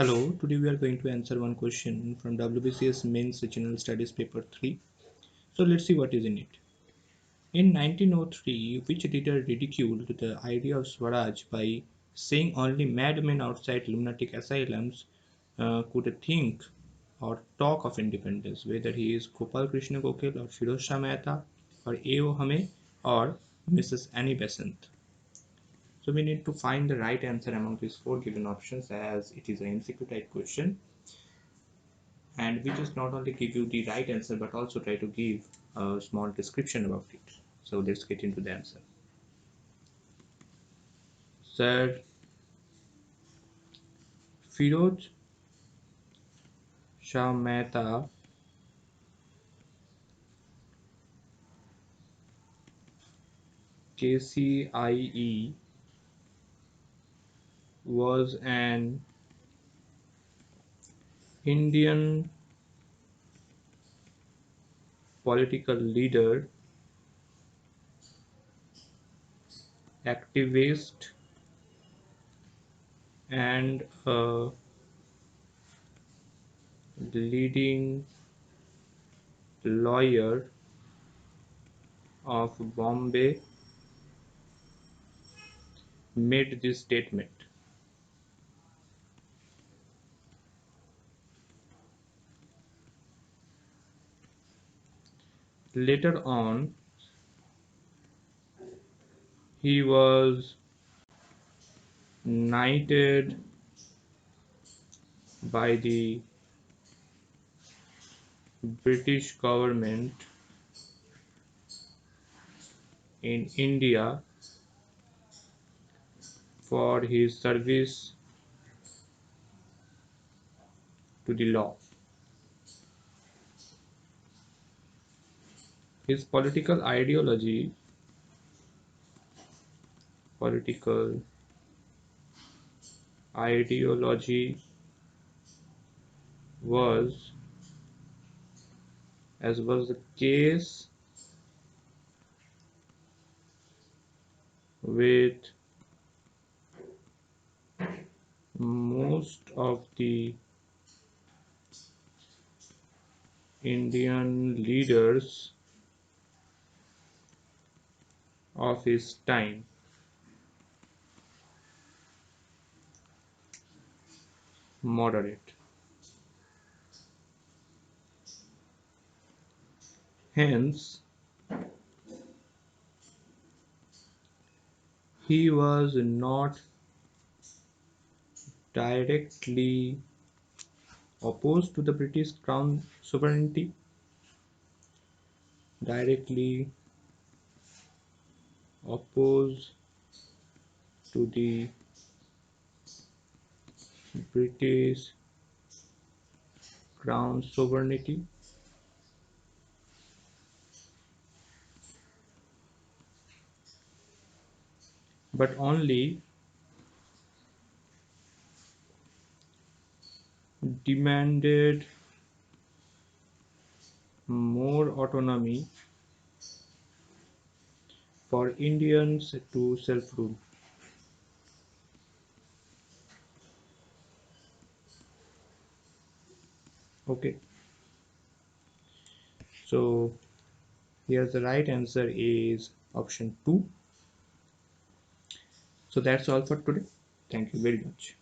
Hello, today we are going to answer one question from WBCS Mains General Studies Paper 3. So let's see what is in it. In 1903, which leader ridiculed the idea of Swaraj by saying only madmen outside lunatic asylums could think or talk of independence, whether he is Gopal Krishna Gokhale or Firoz Shah Mehta or A.O. Hame or Mrs. Annie Besant? So we need to find the right answer among these four given options, as it is an MCQ type question. And we just not only give you the right answer but also try to give a small description about it. So let's get into the answer. Sir, Firoz Shah Mehta KCIE was an Indian political leader, activist, and a leading lawyer of Bombay, made this statement. Later on, he was knighted by the British government in India for his service to the law. His political ideology was, as was the case with most of the Indian leaders of his time, moderate. Hence, he was not directly opposed to the British Crown sovereignty, directly opposed to the British Crown sovereignty, but only demanded more autonomy for Indians to self-rule. Okay, so here's the right answer is option 2. So that's all for today. Thank you very much.